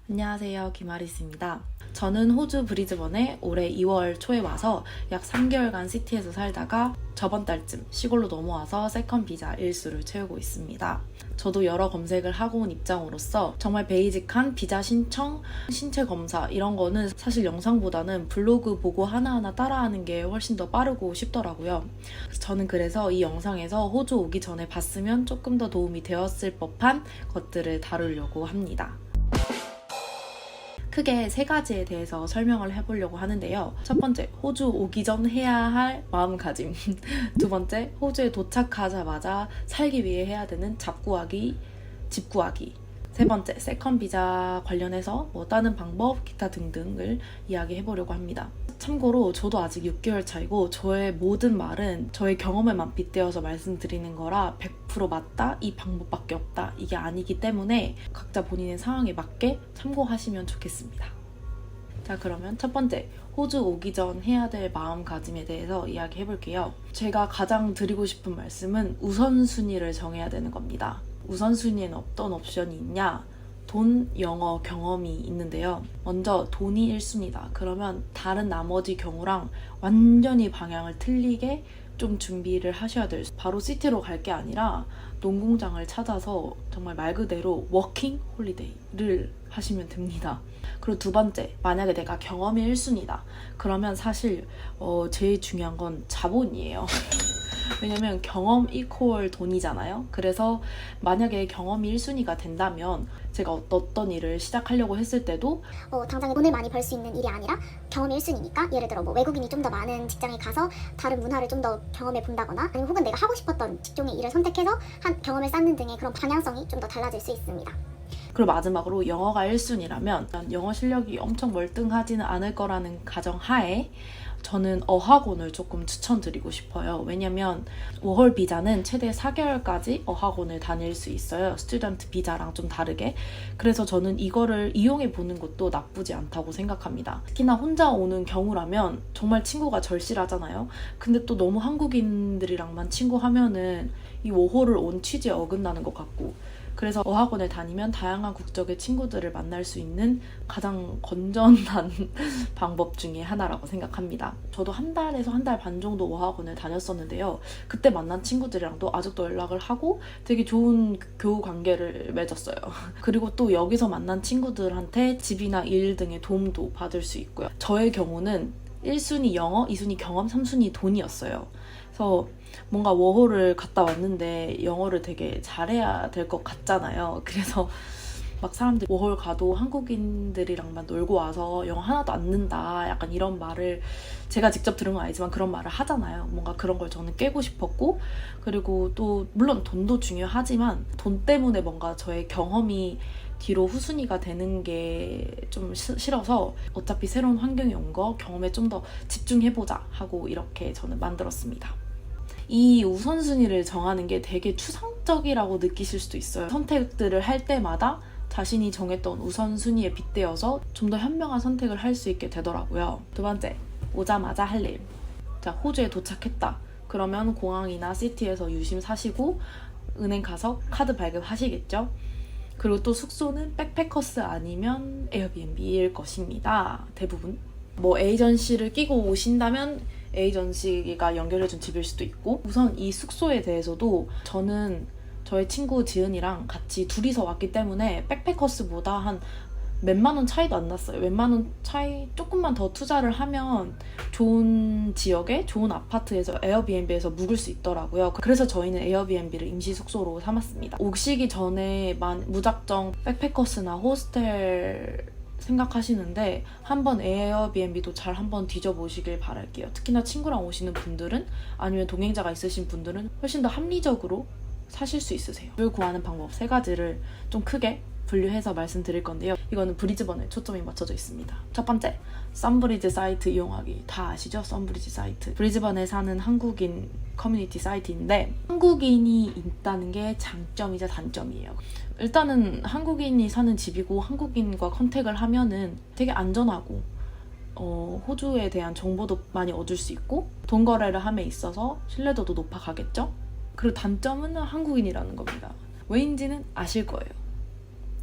안녕하세요, 김아리스입니다. 저는 호주 브리즈번에 올해 2월 초에 와서 약 3개월간 시티에서 살다가 저번 달쯤 시골로 넘어와서 세컨 비자 일수를 채우고 있습니다. 저도 여러 검색을 하고 온 입장으로서 정말 베이직한 비자 신청, 신체 검사 이런 거는 사실 영상보다는 블로그 보고 하나하나 따라하는 게 훨씬 더 빠르고 쉽더라고요. 저는 그래서 이 영상에서 호주 오기 전에 봤으면 조금 더 도움이 되었을 법한 것들을 다루려고 합니다. 크게 3가지에 대해서 설명을 해보려고 하는데요. 첫 번째, 호주 오기 전 해야 할 마음가짐. 두 번째, 호주에 도착하자마자 살기 위해 해야 되는 잡구하기, 집구하기. 세 번째, 세컨 비자 관련해서 따는 방법, 기타 등등을 이야기해보려고 합니다. 참고로 저도 아직 6개월 차이고 저의 모든 말은 저의 경험에만 빗대어서 말씀드리는 거라 100% 맞다, 이 방법밖에 없다, 이게 아니기 때문에 각자 본인의 상황에 맞게 참고하시면 좋겠습니다. 자, 그러면 첫 번째, 호주 오기 전 해야 될 마음가짐에 대해서 이야기해볼게요. 제가 가장 드리고 싶은 말씀은 우선순위를 정해야 되는 겁니다. 우선순위에는 어떤 옵션이 있냐? 돈, 영어, 경험이 있는데요. 먼저 돈이 1순위다. 그러면 다른 나머지 경우랑 완전히 방향을 틀리게 좀 준비를 하셔야 돼요. 바로 시티로 갈 게 아니라 농공장을 찾아서 정말 말 그대로 워킹 홀리데이를 하시면 됩니다. 그리고 두 번째, 만약에 내가 경험이 1순위다. 그러면 사실 제일 중요한 건 자본이에요. 왜냐면 경험 이퀄 돈이잖아요. 그래서 만약에 경험이 1순위가 된다면 제가 어떤 일을 시작하려고 했을 때도 당장에 돈을 많이 벌 수 있는 일이 아니라 경험이 1순위니까 예를 들어 외국인이 좀 더 많은 직장에 가서 다른 문화를 좀 더 경험해 본다거나 아니면 혹은 내가 하고 싶었던 직종의 일을 선택해서 경험을 쌓는 등의 그런 방향성이 좀 더 달라질 수 있습니다. 그리고 마지막으로 영어가 1순위라면 영어 실력이 엄청 월등하지는 않을 거라는 가정하에 저는 어학원을 조금 추천드리고 싶어요. 왜냐면 워홀 비자는 최대 4개월까지 어학원을 다닐 수 있어요. 스튜던트 비자랑 좀 다르게. 그래서 저는 이거를 이용해 보는 것도 나쁘지 않다고 생각합니다. 특히나 혼자 오는 경우라면 정말 친구가 절실하잖아요. 근데 또 너무 한국인들이랑만 친구하면은 이 워홀을 온 취지에 어긋나는 것 같고, 그래서 어학원을 다니면 다양한 국적의 친구들을 만날 수 있는 가장 건전한 방법 중에 하나라고 생각합니다. 저도 한 달에서 한 달 반 정도 어학원을 다녔었는데요. 그때 만난 친구들이랑도 아직도 연락을 하고 되게 좋은 교우 관계를 맺었어요. 그리고 또 여기서 만난 친구들한테 집이나 일 등의 도움도 받을 수 있고요. 저의 경우는 1순위 영어, 2순위 경험, 3순위 돈이었어요. 그래서 뭔가 워홀을 갔다 왔는데 영어를 되게 잘해야 될 것 같잖아요. 그래서 막 사람들이 워홀 가도 한국인들이랑만 놀고 와서 영어 하나도 안 는다, 약간 이런 말을 제가 직접 들은 건 아니지만 그런 말을 하잖아요. 뭔가 그런 걸 저는 깨고 싶었고, 그리고 또 물론 돈도 중요하지만 돈 때문에 뭔가 저의 경험이 뒤로 후순위가 되는 게 좀 싫어서 어차피 새로운 환경에 온 거 경험에 좀 더 집중해보자 하고 이렇게 저는 만들었습니다. 이 우선순위를 정하는 게 되게 추상적이라고 느끼실 수도 있어요. 선택들을 할 때마다 자신이 정했던 우선순위에 빗대어서 좀 더 현명한 선택을 할 수 있게 되더라고요. 두 번째, 오자마자 할 일. 자, 호주에 도착했다. 그러면 공항이나 시티에서 유심 사시고 은행 가서 카드 발급하시겠죠? 그리고 또 숙소는 백패커스 아니면 에어비앤비일 것입니다. 대부분. 에이전시를 끼고 오신다면 에이전시가 연결해준 집일 수도 있고, 우선 이 숙소에 대해서도 저는 저의 친구 지은이랑 같이 둘이서 왔기 때문에 백패커스보다 한 몇만 원 차이도 안 났어요. 몇만 원 차이 조금만 더 투자를 하면 좋은 지역에 좋은 아파트에서 에어비앤비에서 묵을 수 있더라고요. 그래서 저희는 에어비앤비를 임시 숙소로 삼았습니다. 오시기 전에 무작정 백패커스나 호스텔 생각하시는데 한번 에어비앤비도 잘 한번 뒤져보시길 바랄게요. 특히나 친구랑 오시는 분들은, 아니면 동행자가 있으신 분들은 훨씬 더 합리적으로 사실 수 있으세요. 집을 구하는 방법 3가지를 좀 크게 분류해서 말씀드릴 건데요. 이거는 브리즈번에 초점이 맞춰져 있습니다. 첫 번째, 썬브리지 사이트 이용하기. 다 아시죠? 썬브리지 사이트. 브리즈번에 사는 한국인 커뮤니티 사이트인데 한국인이 있다는 게 장점이자 단점이에요. 일단은 한국인이 사는 집이고 한국인과 컨택을 하면은 되게 안전하고 호주에 대한 정보도 많이 얻을 수 있고 돈 거래를 함에 있어서 신뢰도도 높아가겠죠? 그리고 단점은 한국인이라는 겁니다. 왜인지는 아실 거예요.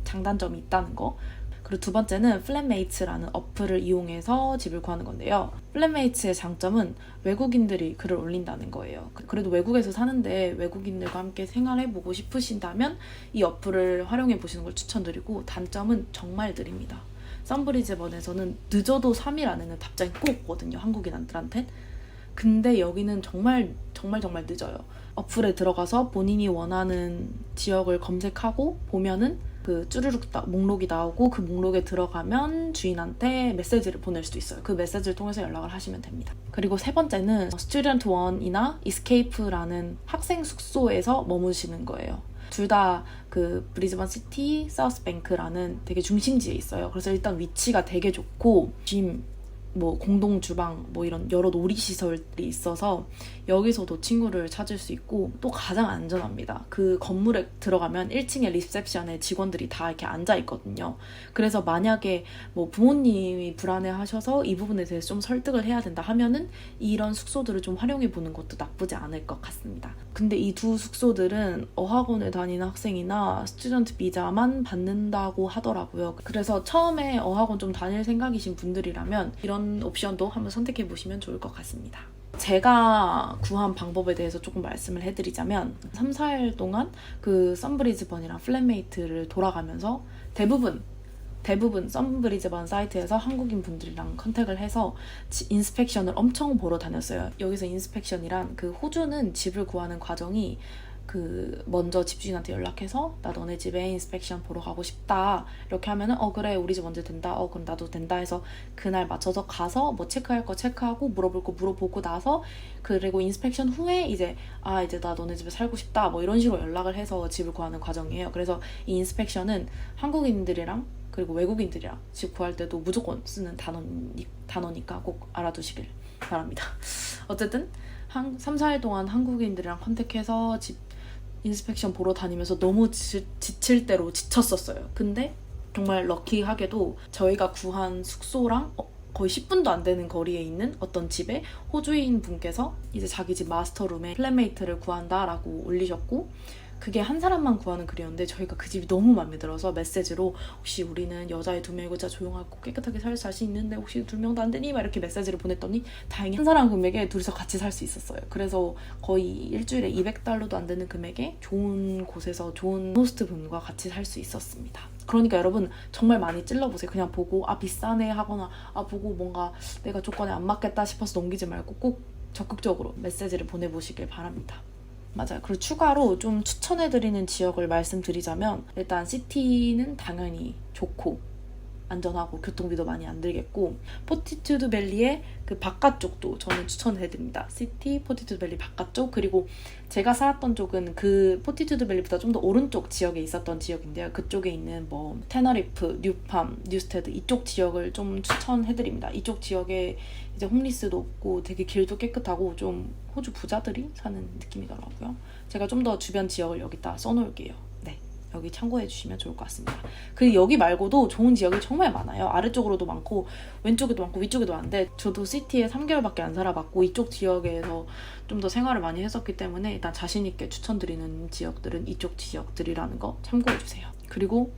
장단점이 있다는 거. 그리고 두 번째는 플랫메이츠라는 어플을 이용해서 집을 구하는 건데요. 플랫메이츠의 장점은 외국인들이 글을 올린다는 거예요. 그래도 외국에서 사는데 외국인들과 함께 생활해보고 싶으신다면 이 어플을 활용해 보시는 걸 추천드리고, 단점은 정말 느립니다. 썬브리즈번에서는 늦어도 3일 안에는 답장이 꼭 오거든요, 한국인들한테. 근데 여기는 정말 늦어요. 어플에 들어가서 본인이 원하는 지역을 검색하고 보면은 그 쭈루룩 목록이 나오고, 그 목록에 들어가면 주인한테 메시지를 보낼 수도 있어요. 그 메시지를 통해서 연락을 하시면 됩니다. 그리고 세 번째는 스튜던트 원이나 이스케이프라는 학생 숙소에서 머무시는 거예요. 둘 다 그 브리즈번 시티 사우스뱅크라는 되게 중심지에 있어요. 그래서 일단 위치가 되게 좋고, 짐, 뭐 공동 주방, 뭐 이런 여러 놀이시설들이 있어서 여기서도 친구를 찾을 수 있고, 또 가장 안전합니다. 그 건물에 들어가면 1층에 리셉션에 직원들이 다 이렇게 앉아 있거든요. 그래서 만약에 뭐 부모님이 불안해하셔서 이 부분에 대해서 좀 설득을 해야 된다 하면은 이런 숙소들을 좀 활용해 보는 것도 나쁘지 않을 것 같습니다. 근데 이 두 숙소들은 어학원을 다니는 학생이나 스튜던트 비자만 받는다고 하더라고요. 그래서 처음에 어학원 좀 다닐 생각이신 분들이라면 이런 옵션도 한번 선택해 보시면 좋을 것 같습니다. 제가 구한 방법에 대해서 조금 말씀을 해드리자면, 3, 4일 동안 그 썬브리즈번이랑 플랫메이트를 돌아가면서 대부분 썬브리즈번 사이트에서 한국인 분들이랑 컨택을 해서 인스펙션을 엄청 보러 다녔어요. 여기서 인스펙션이란, 그 호주는 집을 구하는 과정이 그 먼저 집주인한테 연락해서 나 너네 집에 인스펙션 보러 가고 싶다 이렇게 하면은 그래 우리 집 언제 된다, 그럼 나도 된다 해서 그날 맞춰서 가서 뭐 체크할 거 체크하고 물어볼 거 물어보고 나서, 그리고 인스펙션 후에 이제 이제 나 너네 집에 살고 싶다 뭐 이런 식으로 연락을 해서 집을 구하는 과정이에요. 그래서 이 인스펙션은 한국인들이랑 그리고 외국인들이랑 집 구할 때도 무조건 쓰는 단어니까 꼭 알아두시길 바랍니다. 어쨌든 3, 4일 동안 한국인들이랑 컨택해서 집 인스펙션 보러 다니면서 너무 지칠 대로 지쳤었어요. 근데 정말 럭키하게도 저희가 구한 숙소랑 거의 10분도 안 되는 거리에 있는 어떤 집에 호주인 분께서 이제 자기 집 마스터룸에 플랫메이트를 구한다라고 올리셨고, 그게 한 사람만 구하는 글이었는데 저희가 그 집이 너무 마음에 들어서 메시지로 혹시 우리는 여자애 2명이고 진짜 조용하고 깨끗하게 살 자신 있는데 혹시 2명도 안 되니? 막 이렇게 메시지를 보냈더니 다행히 한 사람 금액에 둘이서 같이 살 수 있었어요. 그래서 거의 일주일에 $200도 안 되는 금액에 좋은 곳에서 좋은 호스트 분과 같이 살 수 있었습니다. 그러니까 여러분 정말 많이 찔러보세요. 그냥 보고 비싸네 하거나 보고 뭔가 내가 조건에 안 맞겠다 싶어서 넘기지 말고 꼭 적극적으로 메시지를 보내보시길 바랍니다. 맞아요. 그리고 추가로 좀 추천해드리는 지역을 말씀드리자면, 일단 시티는 당연히 좋고 안전하고 교통비도 많이 안 들겠고, 포티투드 밸리의 그 바깥쪽도 저는 추천해드립니다. 시티, 포티투드 밸리 바깥쪽, 그리고 제가 살았던 쪽은 그 포티투드 밸리보다 좀 더 오른쪽 지역에 있었던 지역인데요. 그쪽에 있는 뭐 테너리프, 뉴팜, 뉴스테드 이쪽 지역을 좀 추천해드립니다. 이쪽 지역에 이제 홈리스도 없고 되게 길도 깨끗하고 좀 호주 부자들이 사는 느낌이더라고요. 제가 좀 더 주변 지역을 여기다 써놓을게요. 네, 여기 참고해 주시면 좋을 것 같습니다. 그리고 여기 말고도 좋은 지역이 정말 많아요. 아래쪽으로도 많고 왼쪽에도 많고 위쪽에도 많은데, 저도 시티에 3개월밖에 안 살아봤고 이쪽 지역에서 좀 더 생활을 많이 했었기 때문에 일단 자신 있게 추천드리는 지역들은 이쪽 지역들이라는 거 참고해 주세요. 그리고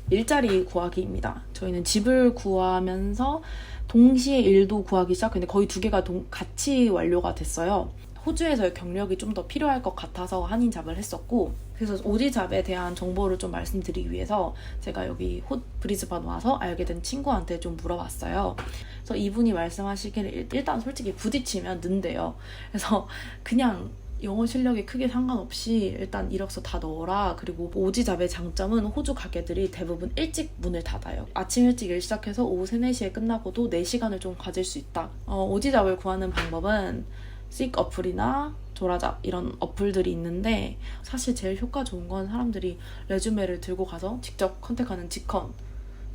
일자리 구하기입니다. 저희는 집을 구하면서 동시에 일도 구하기 시작했는데 거의 두 개가 같이 완료가 됐어요. 호주에서의 경력이 좀 더 필요할 것 같아서 한인 잡을 했었고, 그래서 오지 잡에 대한 정보를 좀 말씀드리기 위해서 제가 여기 브리즈번 와서 알게 된 친구한테 좀 물어봤어요. 그래서 이분이 말씀하시기를 일단 솔직히 부딪히면 는데요. 그래서 그냥 영어 실력이 크게 상관없이 일단 이력서 다 넣어라. 그리고 오지 잡의 장점은 호주 가게들이 대부분 일찍 문을 닫아요. 아침 일찍 일 시작해서 오후 3, 4시에 끝나고도 4시간을 좀 가질 수 있다. 오지 잡을 구하는 방법은 식 어플이나 조라잡 이런 어플들이 있는데, 사실 제일 효과 좋은 건 사람들이 레주메를 들고 가서 직접 컨택하는 직컨이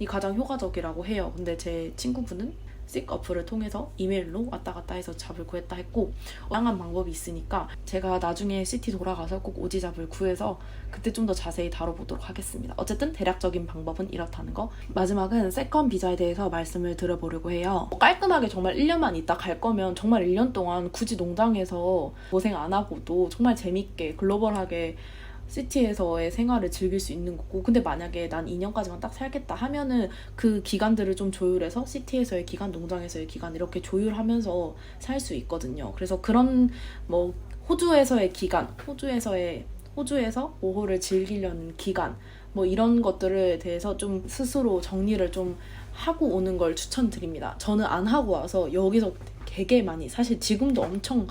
가장 효과적이라고 해요. 근데 제 친구분은 식 어플을 통해서 이메일로 왔다 갔다 해서 잡을 구했다 했고, 다양한 방법이 있으니까 제가 나중에 시티 돌아가서 꼭 오지 잡을 구해서 그때 좀 더 자세히 다뤄보도록 하겠습니다. 어쨌든 대략적인 방법은 이렇다는 거. 마지막은 세컨 비자에 대해서 말씀을 드려보려고 해요. 깔끔하게 정말 1년만 있다 갈 거면 정말 1년 동안 굳이 농장에서 고생 안 하고도 정말 재밌게 글로벌하게 시티에서의 생활을 즐길 수 있는 거고, 근데 만약에 난 2년까지만 딱 살겠다 하면은 그 기간들을 좀 조율해서 시티에서의 기간, 농장에서의 기간 이렇게 조율하면서 살 수 있거든요. 그래서 그런 뭐 호주에서의 기간, 호주에서 오호를 즐기려는 기간, 뭐 이런 것들에 대해서 좀 스스로 정리를 좀 하고 오는 걸 추천드립니다. 저는 안 하고 와서 여기서 되게 많이, 사실 지금도 엄청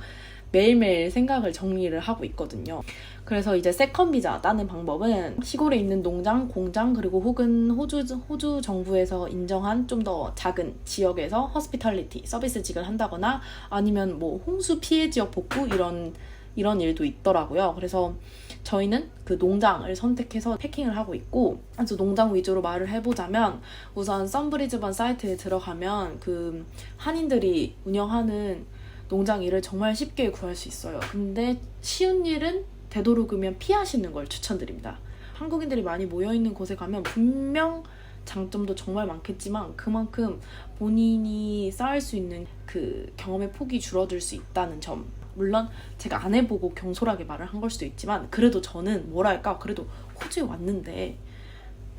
매일매일 생각을 정리를 하고 있거든요. 그래서 이제 세컨 비자 따는 방법은 시골에 있는 농장, 공장, 그리고 혹은 호주 정부에서 인정한 좀 더 작은 지역에서 허스피탈리티 서비스직을 한다거나 아니면 뭐 홍수 피해 지역 복구 이런 일도 있더라고요. 그래서 저희는 그 농장을 선택해서 패킹을 하고 있고, 그래서 농장 위주로 말을 해보자면 우선 썬브리즈번 사이트에 들어가면 그 한인들이 운영하는 농장 일을 정말 쉽게 구할 수 있어요. 근데 쉬운 일은 되도록이면 피하시는 걸 추천드립니다. 한국인들이 많이 모여있는 곳에 가면 분명 장점도 정말 많겠지만 그만큼 본인이 쌓을 수 있는 그 경험의 폭이 줄어들 수 있다는 점. 물론 제가 안 해보고 경솔하게 말을 한 걸 수도 있지만 그래도 저는 뭐랄까, 그래도 호주에 왔는데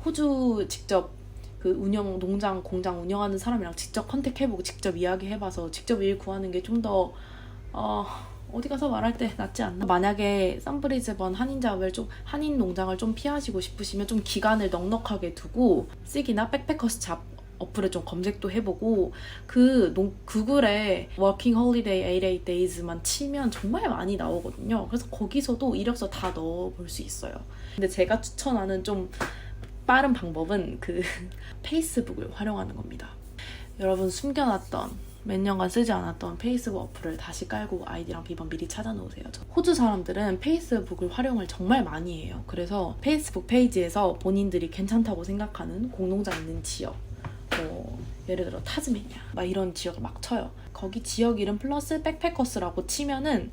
호주 직접 그 농장, 공장 운영하는 사람이랑 직접 컨택해보고 직접 이야기해봐서 직접 일 구하는 게 좀 더 어디 가서 말할 때 낫지 않나? 만약에 썬브리즈번 한인 농장을 좀 피하시고 싶으시면 좀 기간을 넉넉하게 두고 씩이나 백패커스 잡 어플에 좀 검색도 해보고 구글에 Working Holiday 88 Days만 치면 정말 많이 나오거든요. 그래서 거기서도 이력서 다 넣어볼 수 있어요. 근데 제가 추천하는 좀 빠른 방법은 그 페이스북을 활용하는 겁니다. 여러분 숨겨놨던 몇 년간 쓰지 않았던 페이스북 어플을 다시 깔고 아이디랑 비번 미리 찾아놓으세요. 호주 사람들은 페이스북을 활용을 정말 많이 해요. 그래서 페이스북 페이지에서 본인들이 괜찮다고 생각하는 공농장 있는 지역, 예를 들어 타즈메니아 막 이런 지역을 막 쳐요. 거기 지역 이름 플러스 백패커스라고 치면은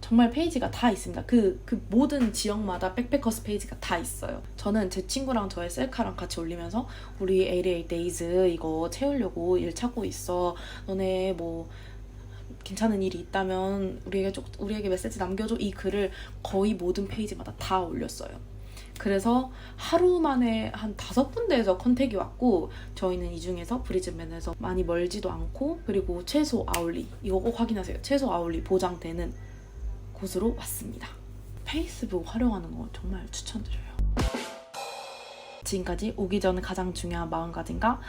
정말 페이지가 다 있습니다. 그 모든 지역마다 백패커스 페이지가 다 있어요. 저는 제 친구랑 저의 셀카랑 같이 올리면서 우리 88 days 이거 채우려고 일 찾고 있어. 너네 뭐 괜찮은 일이 있다면 우리에게 메시지 남겨줘. 이 글을 거의 모든 페이지마다 다 올렸어요. 그래서 하루 만에 한 5군데에서 컨택이 왔고, 저희는 이 중에서 브리즈번에서 많이 멀지도 않고, 그리고 최소 아울리, 이거 꼭 확인하세요. 최소 아울리 보장되는 곳으로 왔습니다. 페이스북 활용하는 거 정말 추천드려요. 지금까지 오기 전 가장 중요한 마음가짐과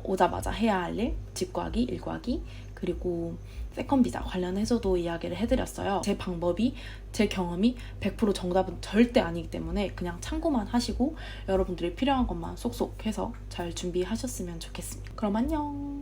오자마자 해야 할 일, 집 구하기, 일 구하기, 그리고 세컨 비자 관련해서도 이야기를 해드렸어요. 제 방법이, 제 경험이 100% 정답은 절대 아니기 때문에 그냥 참고만 하시고 여러분들이 필요한 것만 쏙쏙 해서 잘 준비하셨으면 좋겠습니다. 그럼 안녕!